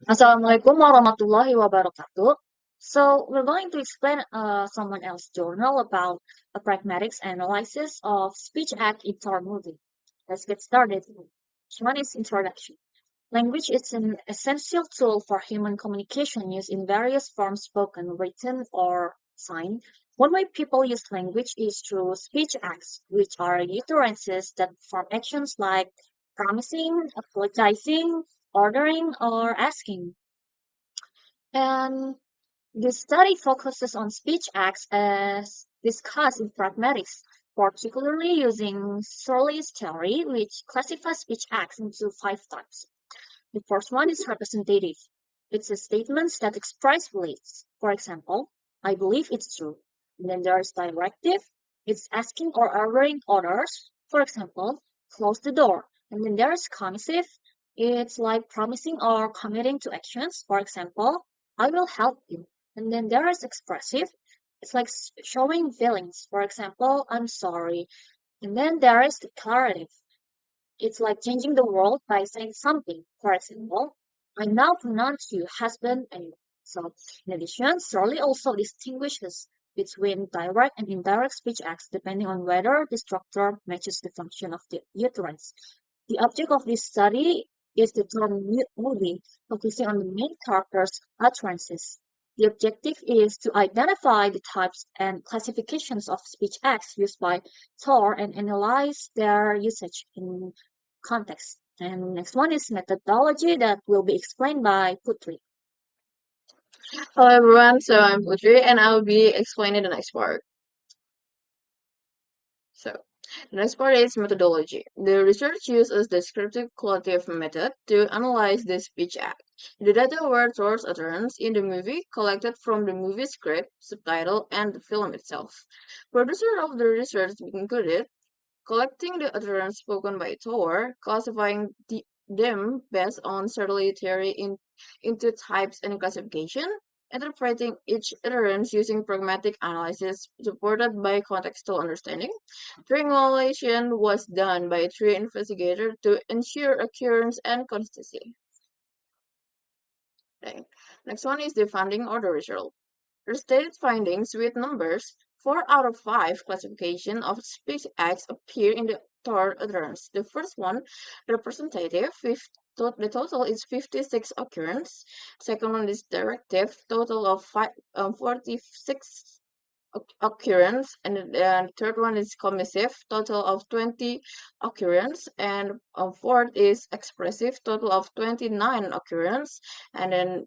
Assalamualaikum warahmatullahi wabarakatuh. So we're going to explain someone else's journal about a pragmatics analysis of speech act in thor movie. Let's get started. One is introduction. Language is an essential tool for human communication used in various forms spoken, written, or signed. One way people use language is through speech acts, which are utterances that perform actions like promising, apologizing, ordering, or asking. And this study focuses on speech acts as discussed in pragmatics, particularly using Surley's theory, which classifies speech acts into five types. The first one is representative. It's a statements that express beliefs. For example, I believe it's true. And then there's directive. It's asking or ordering orders. For example, close the door. And then there's commissive. It's like promising or committing to actions. For example, I will help you. And then there is expressive. It's like showing feelings. For example, I'm sorry. And then there is declarative. It's like changing the world by saying something. For example, I now pronounce you husband and wife. So, in addition, Surley also distinguishes between direct and indirect speech acts depending on whether the structure matches the function of the utterance. The object of this study is the term movie, focusing on the main character's utterances. The objective is to identify the types and classifications of speech acts used by Thor and analyze their usage in context. And next one is methodology that will be explained by Putri. Hello everyone, so I'm Putri and I'll be explaining the next part. So, the next part is methodology. The research uses descriptive qualitative method to analyze the speech act. The data were source utterance in the movie collected from the movie script, subtitle, and the film itself. Producer of the research included collecting the utterance spoken by Thor, classifying them based on Surly theory into types and classification, interpreting each utterance using pragmatic analysis supported by contextual understanding. Triangulation was done by three investigators to ensure occurrence and consistency. Okay. Next one is the funding order result. Restated findings with numbers 4 out of 5 classification of speech acts appear in the third utterance. The first one, representative, the total is 56 occurrence. Second one is directive, total of 46 occurrence, and the third one is commissive, total of 20 occurrence, and fourth is expressive, total of 29 occurrence, and then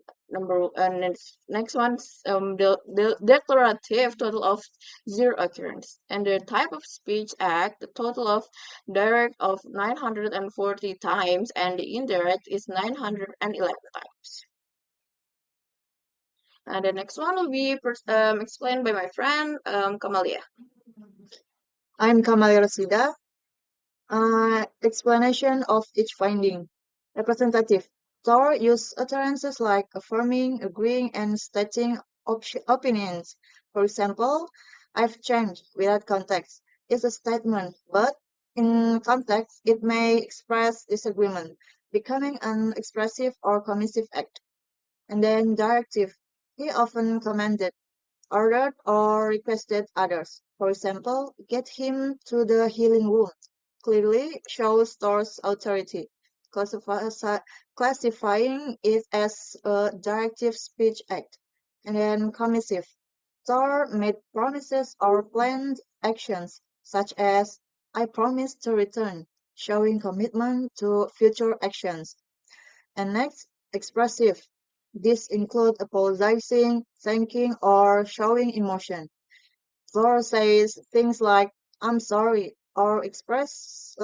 next one's the declarative, total of 0 occurrence, and the type of speech act, the total of direct of 940 times, and the indirect is 911 times. And the next one will be explained by my friend Kamalia. I'm kamalia, rosidah. Explanation of each finding. Representative. Thor use utterances like affirming, agreeing, and stating opinions. For example, I've changed without context. It's a statement, but in context, it may express disagreement, becoming an expressive or commissive act. And then directive. He often commanded, ordered, or requested others. For example, get him to the healing room. Clearly shows Thor's authority, classifying it as a directive speech act. And then commissive. Thor made promises or planned actions, such as, I promise to return, showing commitment to future actions. And next, expressive. This include apologizing, thanking, or showing emotion. Thor says things like "I'm sorry" or expresses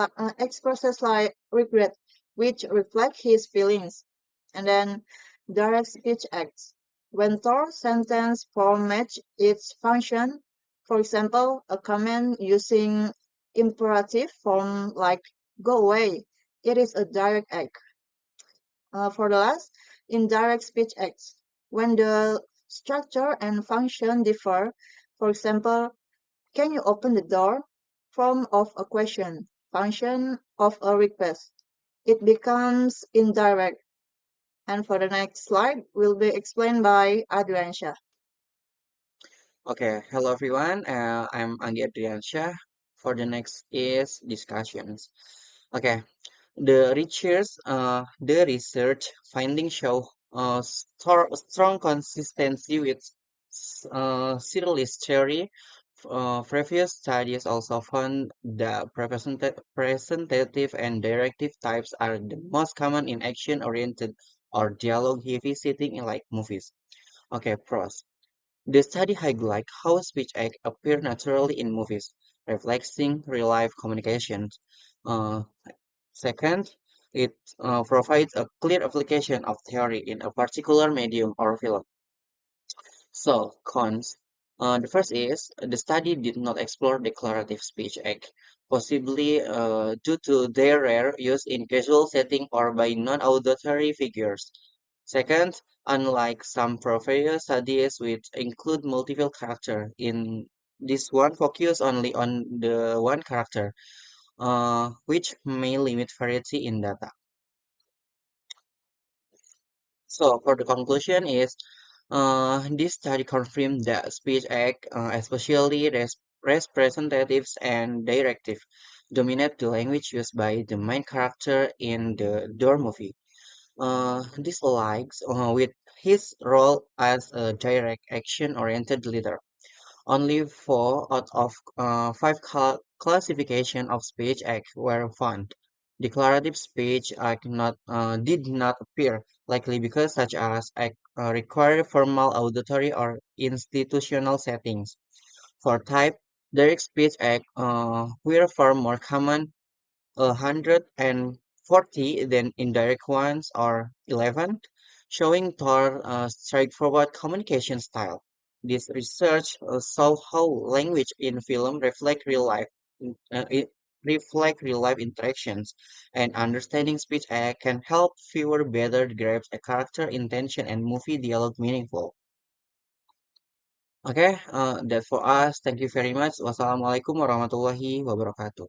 like regret, which reflect his feelings. And then direct speech acts. When Thor's sentence form match its function, for example, a command using imperative form like "go away," it is a direct act. For the last, indirect speech acts. When the structure and function differ, for example, can you open the door? Form of a question, function of a request. It becomes indirect. And for the next slide will be explained by Adriansyah. Okay, hello everyone. I'm Adriansyah. For the next is discussions. Okay, the research findings show strong consistency with serialist theory. Previous studies also found that representative and directive types are the most common in action-oriented or dialogue-heavy setting in like movies. Okay, pros. The study highlights how speech acts appear naturally in movies, reflecting real-life communications. Uh, Second, it provides a clear application of theory in a particular medium or film. So, cons. The first is the study did not explore declarative speech act, possibly due to their rare use in casual setting or by non-auditory figures. Second, unlike some previous studies which include multiple characters, in this one focus only on the one character, which may limit variety in data. So for the conclusion is, this study confirmed that speech act, especially representatives and directive, dominate the language used by the main character in the Door movie. This aligns with his role as a direct action-oriented leader. Only four out of five classification of speech acts were found. Declarative speech act did not appear, likely because such as act require formal auditory or institutional settings. For type, direct speech act were far more common, 140 than indirect ones or 11, showing Thor straightforward communication style. This research saw how language in film reflect real life interactions, and understanding speech can help viewer better grasp a character intention and movie dialogue meaningful. Okay, that's for us. Thank you very much. Wassalamualaikum warahmatullahi wabarakatuh.